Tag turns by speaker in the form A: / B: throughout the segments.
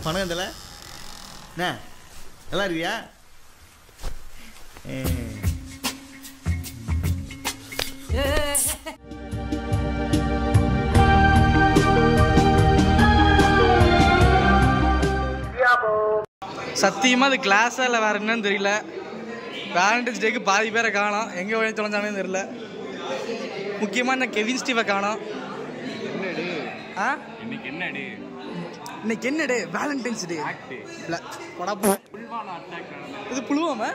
A: பணம் இதில் என்ன நல்லா இருக்கியா?
B: சத்தியமாக அது கிளாஸாக இல்லை வேறு என்னன்னு தெரியல. வேலண்டைன்ஸ் டேக்கு பாதி பேரை காணோம், எங்கே போய் தொலைஞ்சானே தெரியல. முக்கியமாக என்ன கெவின் ஸ்டீவை காணோம். இன்னைக்கு என்ன டே? வேலண்டைன்ஸ் டே இல்லை இது புல்வாமா?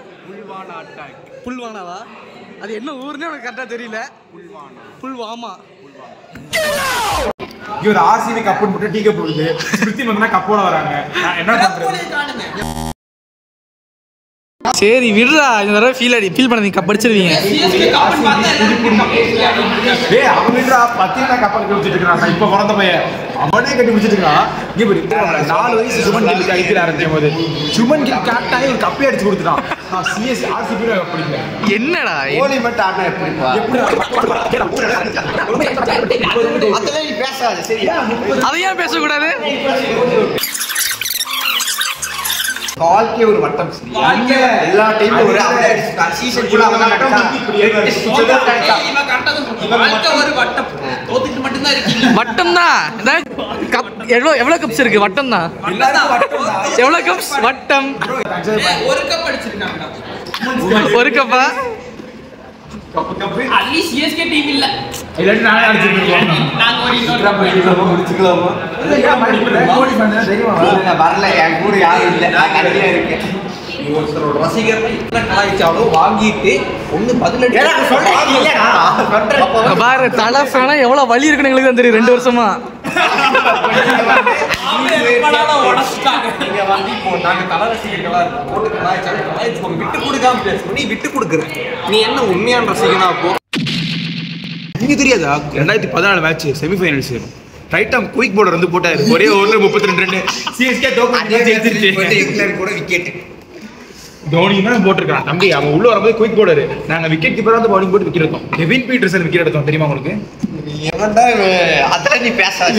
B: புல்வானாவா? அது என்ன ஊர்னே உனக்கு கரெக்டாக தெரியல. புல்வாமா.
C: ஒரு ஆர்சிபி கப் போட்டு டீ கப் போடுது, ஸ்மிருதி மந்தனா கப்போட வராங்க. என்ன பண்றது?
B: சரி விடுறா, இந்த தடவை ஃபீல் பண்ணி கப் அடிச்சிருவீங்க.
C: டேய் அவன்டா பத்தினா கப்பல் கட்டி வச்சிட்டு இருக்கான். இப்ப பிறந்த பையன் அவனே கட்டி வச்சிட்டு இருக்கான். இங்க பாரு 4 வயசு சுமன் கில் ஐபிஎல் ஆரம்பிக்கும்போது சுமன் கில் கேப்டனாகி ஒரு கப்பே அடிச்சு கொடுத்துட்டான். நான் சிஎஸ் ஆர்சிபி பிடிக்கல.
B: என்னடா
D: கோலி மட்டும் ஆனா எப்படிப்பா? அதெல்லாம் நீ பேசாத சரியா?
B: அதையா பேசக்கூடாது?
D: வாழ்க்கை ஒரு வட்டம். எல்லா டைமும் ஒரு சீசன் கூட அவன்
B: வட்டம் தான். எவ்வளவு கப்ஸ் இருக்கு? வட்டம் தான். எவ்வளவு கப்ஸ்? வட்டம் ஒரு கப்பா?
D: வரல, என் கூட யாரும் இல்லை, நான் கடையில இருக்கேன். ஒருத்தரோட ரசிகர் கலாய்ச்சாலும் வாங்கிட்டு ஒண்ணு பதிலடி
B: பாரு. தலை ஃபேனா எவ்வளவு வலி இருக்குன்னு எங்களுக்கு தான் தெரியும் 2 வருஷமா.
D: நீங்க வந்து இப்போ நாங்க தலை ரசிகர்களா இருக்கோம், போட்டு கலாய்ச்சாலும் விட்டு கொடுக்காம பேசணும். நீ விட்டு கொடுக்குற, நீ என்ன உண்மையான ரசிகனா? அப்போ
C: நீங்க தெரியாதா 2014 மேட்ச் செமிஃபைனல்ஸ் ரைட்டம் குயிக் போர்டர் வந்து போட்டாரு. ஒரே ஓவர்ல 32 ரன். சிஎஸ்கே
D: கூட விக்கெட்
C: தோனி தான் போட்டிருக்கான். தம்பி அவன் உள்ள வரும்போது குயிக் போர்டர், நாங்க விக்கெட் கீப்பரா வந்து பவுலிங் போட்டு விக்கெட் எடுத்தோம். கெவின் பீட்டர்சன் விக்கெட் எடுத்தோம் தெரியுமா உங்களுக்கு?
D: அதெல்லாம் நீ பேசாத.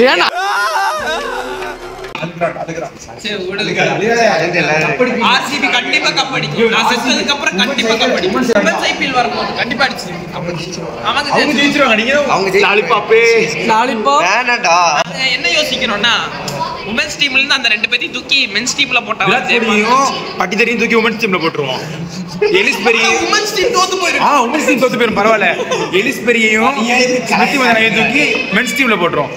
E: ஆர்சிபி கண்டிப்பா கப் அடிக்கும். நான் செத்ததுக்கு அப்புறம் கண்டிப்பா கப் அடிக்கும். உமன்ஸ் ஐபிஎல் வரும்போது கண்டிப்பா அடிச்சு அவங்க ஜெயிச்சிருவாங்க. நீங்க
D: அவங்க லாலிபாப்பே
E: லாலிபாப்
D: வேணாம்டா.
E: நாங்க என்ன யோசிக்கிறோம்னா உமன்ஸ் டீம்ல இருந்து அந்த 2 பேரையும் தூக்கி மென்ஸ் டீம்ல போட்டா
C: பட்டிதரையும் தூக்கி உமன்ஸ் டீம்ல போட்டுருவோம். எலிஸ்பெரி
E: உமன்ஸ் டீம் தோத்து போயிடும்.
C: உமன்ஸ் டீம் தோத்து போயிடும் பரவாயில்ல. எலிஸ்பெரியையும் ஸ்மிருதி மந்தனாவையும் தூக்கி மென்ஸ் டீம்ல போட்டுருவோம்.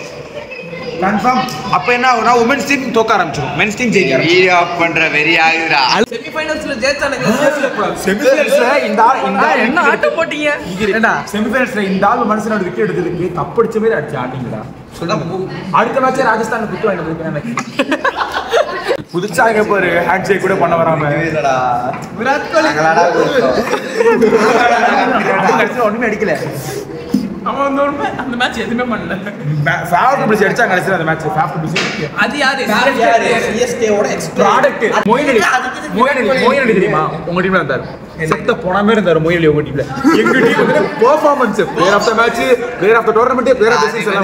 C: கன்ஃபார்ம். அப்ப என்ன ஆகும்னா உமன்ஸ் டீம் தோக்க ஆரம்பிச்சிடும், மென்ஸ் டீம் ஜெயிக்க ஆரம்பிச்சிடும்.
D: வீடியோ ஆஃப் பண்ற வெரி ஆகுதுடா.
E: செமிஃபைனல்ஸ்ல ஜெயிச்சானுங்க.
C: செமிஃபைனல்ஸ்ல இந்த
B: என்ன ஆட்டம் போட்டீங்க?
C: ஏண்டா செமிஃபைனல்ஸ்ல இந்த ஆள் மனுஷனோட விக்கெட் எடுத்ததுக்கு தப்படிச்ச மாதிரி அடிச்சு ஆட்டிங்கடா. அடுத்த மேட்ச் ராஜஸ்தான் குத்து வாங்கிட்டு புதுசா ஒரு ஹேண்ட் ஷேக் கூட பண்ண வராம
D: விராட் கோலி ஒண்ணுமே அடிக்கல.
E: அவன் வந்து அந்த மேட்ச் எதுவுமே பண்ணல.
C: ஃபேவ் பிடிச்சி அடிச்சா கடைசியில் அந்த மேட்ச் ஃபேவ் பிடிச்சி
E: அது யாரு?
D: சிஎஸ்கேவோட
C: ப்ராடக்ட் மொயின் தெரியுமா? உங்க டீம்ல இருந்தாரு, செத்த போன மாதிரி இருந்தாரு மொயின் உங்க டீம்ல. எங்க டீம் வந்து performance, player of the match, player of the tournament, player of the season,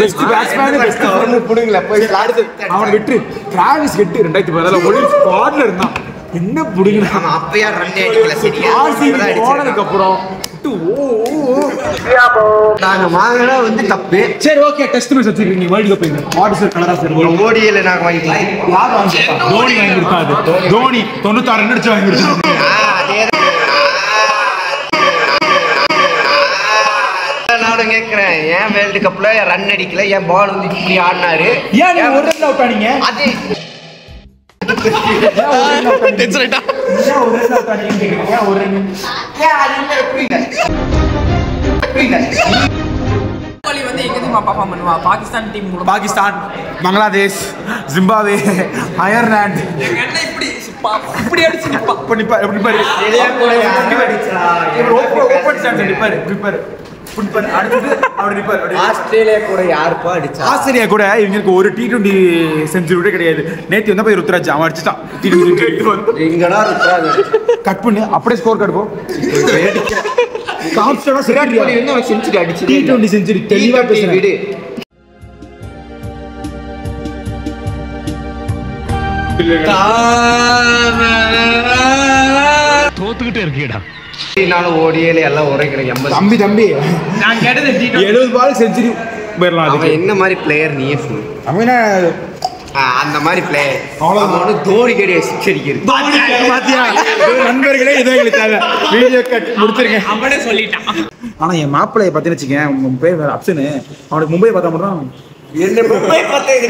C: best batsman, best bowler புடுங்கல போய் அடுத்து அவன் விட்டு டிராவிஸ் கெட் 2014 ஒலிம்பிக் ஸ்குவாட்ல இருந்தான். என்ன புடுங்கல
D: அவன் அப்பயா ரன் அடிக்கல. சரியா
C: ஆர்சிபி போனதுக்கு அப்புறம்
D: நாங்க வாங்கினா வந்து தப்பு.
C: சரி ஓகே, டெஸ்ட் மேட்ச் வச்சிருக்கீங்க world cup. What is your colour of your
D: ஓடியில நாங்க வாங்கிக்கலாம்.
C: யார் வாங்கிட்டா? தோனி வாங்கி கொடுத்தாரு. தோனி 96 ரன் அடிச்சு வாங்கி கொடுத்தாரு.
D: நானும் கேட்கிறேன், ஏன் வேர்ல்டு கப்ல ரன் அடிக்கல, ஏன் பால் வந்து இப்படி ஆடினாரு?
C: ஏன் நீங்க ஒரு ரன் அவுட் ஆனீங்க?
D: அது
B: டென்ஷன் ஆயிட்டா.
C: ஏன் ஒரு ரன் அவுட் ஆனீங்க கேக்குறீங்க? ஒரு ரன்
D: ஏன் அது இல்ல புரியல.
E: கோலி வந்து எங்க டீம் பெர்ஃபார்ம் பண்ணுவா? பாகிஸ்தான் டீம் கூட.
C: Pakistan, Bangladesh, Zimbabwe, Ireland.
E: எங்க அண்ணன் இப்படி அடிச்சு நிப்பா.
C: பண்ணிப்பா எப்படி பாரு. ஓபன் சான்ஸ் நிப்பாரு நிப்பாரு.
D: ஆஸ்திரேலியா கூட யாருப்பா அடிச்சா?
C: ஆஸ்திரேலியா கூட இவங்களுக்கு ஒரு T20 செஞ்சுரி கூட கிடையாது. நேத்து வந்தா போய் ருத்ராஜ் அவன் அடிச்சுட்டான்.
D: எங்கடா ருத்ராஜ்
C: கட் பண்ணு, அப்படியே ஸ்கோர் கார்டு போ. கான்ஸ்டன்டா
D: விராட் கோலி வந்து அவன் செஞ்சுரி அடிச்சு
C: T20 செஞ்சுரி தெளிவா பேசுறேன்.
F: தோத்துக்கிட்டே இருக்கீடா.
D: ஓடியே எல்லாம் ஒரே கிடைக்கும்.
C: தம்பி
E: நான் கேட்டது
C: 70 பால் செஞ்சுரி போயிடலாம்.
D: அவன் என்ன மாதிரி பிளேயர் நீயே சொல்லு.
C: அவன்
D: அந்த மாதிரி பிளேயர்
C: அவ்வளோ
D: தோனி கிடையாது சிக்ஸ் அடிக்கிறது.
C: பாத்தியா நண்பர்களே இதை எங்களுக்கு தேவை. வீடியோ கட் முடிச்சிருக்கேன்.
E: அவனே சொல்லிட்டான்.
C: ஆனா என் மாப்பிள்ளைய பார்த்தேன்னு வச்சுக்கேன், உங்க பேர் வேற அப்சனு. அவனுக்கு மும்பை பார்த்தா மட்டும்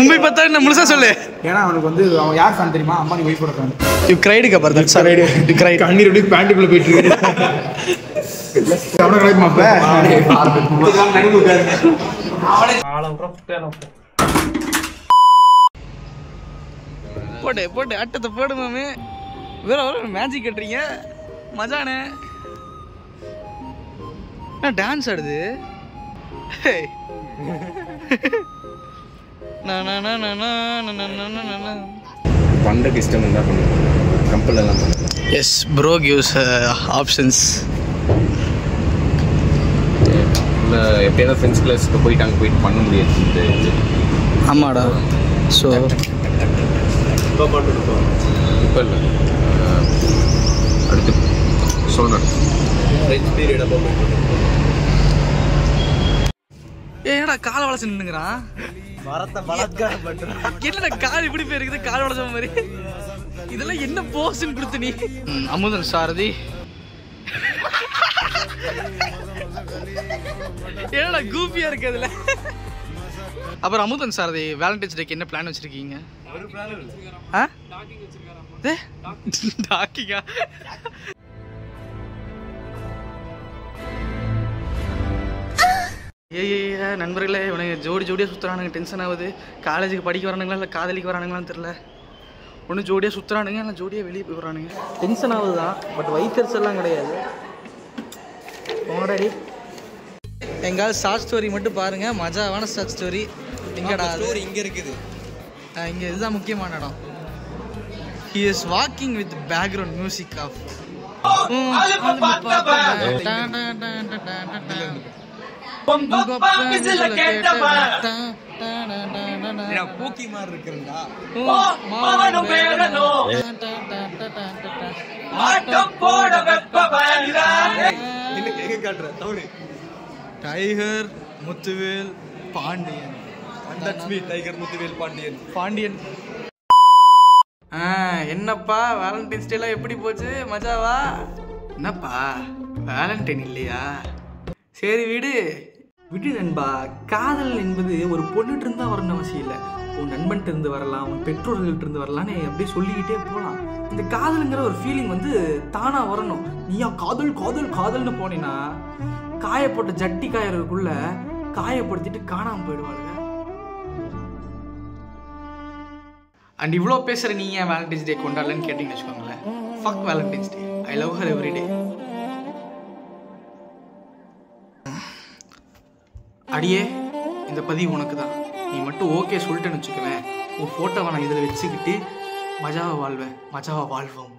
B: மும்பை பார்த்தா என்ன முழுசா சொல்லு.
C: ஏன்னா அவனுக்கு வந்து அவன் யார் ஃபேன் தெரியுமா? அம்பானி ஒய்ஃபோட fan.
B: You cried Khabar that's all. You cried.
C: கண்ணீர் அப்படியே பேண்ட்டுக்குள்ள போயிட்டு இருக்கு. அவன கிரைட் மாப்ப.
B: போட்டு அட்டத்தை போடு மாமே. வேற மேஜிக் கட்டுறீங்க மஜானே. டான்ஸ் ஆடுது.
D: பண்றதுக்கு இஷ்டம் இருந்தா பண்ணுவோம். கம்பல் எல்லாம் பண்ணுவோம்.
B: Yes bro gives options.
D: எப்படியாவது ஃப்ரெண்ட்ஸ் கிளாஸ்க்கு போயிட்டு அங்கே போயிட்டு பண்ண முடியாது.
B: ஆமாடா. ஸோ
D: இப்போ இல்லை, அடுத்து சொல்கிறேன்.
B: ஏடா கால் வளச நின்னுங்கிறான். என்னடா கால் இப்படி போயிருக்குது, கால் வளச மாதிரி. இதெல்லாம் என்ன போஸ்ன்னு கொடுத்து நீ? அமுதன் சாரதி என்னடா கூப்பியா இருக்கு அதுல. அப்புறம் அமுதன் சாரதி வேலண்டைன்ஸ் டேக்கு என்ன பிளான் வச்சிருக்கீங்க? டாக்கிங்கா? நண்பர்களே, இவனுங்க ஜோடியாக சுற்றுறானுங்க. டென்ஷன் ஆகுது. காலேஜுக்கு படிக்க வரானுங்களா இல்லை காதலிக்கு வரானுங்களான்னு தெரில. ஒன்றும் ஜோடியாக சுற்றுறானுங்க, இல்லை ஜோடியாக வெளியே போய் வரானுங்க. டென்ஷன் ஆகுது தான், பட் வைக்கர்ஸ் எல்லாம் கிடையாது. போடாடி எங்காவது ஷார்ட் ஸ்டோரி மட்டும் பாருங்கள். மஜாவான ஷார்ட் ஸ்டோரி. எங்கடா ஸ்டோரி? இங்கே இருக்குது. இங்கே இதுதான் முக்கியமான இடம். He is walking with background music of
D: பூக்கி மாதிரி இருக்குறா.
B: டைகர் முத்துவேல் பாண்டியன்.
D: டைகர் முத்துவேல்
B: பாண்டியன். என்னப்பா வேலண்டைன்ஸ் டேலாம் எப்படி போச்சு? மஜாவா? என்னப்பா வேலண்டைன் இல்லையா? சரி விடு நண்பா. காதல் என்பது ஒரு பொண்ணுட்டு இருந்தா வரணும் அவசியம் இல்லை. உன் நண்பன்ட்டு இருந்து வரலாம், உன் பெற்றோர்கள்ட்ட இருந்து வரலான்னு அப்படியே சொல்லிக்கிட்டே போகலாம். இந்த காதலுங்கிற ஒரு ஃபீலிங் வந்து தானா வரணும். நீயா காதல் காதல் காதல்னு போனீங்கன்னா காயப்போட்ட ஜட்டி காயறதுக்குள்ள காயப்படுத்திட்டு காணாமல் போயிடுவாளுங்க. அண்ட் இவ்வளோ பேசுகிற நீ ஏன் வேலண்டைன்ஸ் டே கொண்டாடலன்னு கேட்டிங்கன்னு வச்சுக்கோங்களேன். Fuck Valentine's day. I love her every day. அடியே, இந்த பதிவு உனக்கு தான். நீ மட்டும் ஓகே சொல்லிட்டேன்னு வச்சுக்குவேன், உன் ஃபோட்டோவை நான் இதில் வச்சுக்கிட்டு மஜாவை வாழ்வேன். மஜாவை வாழ்வோம்.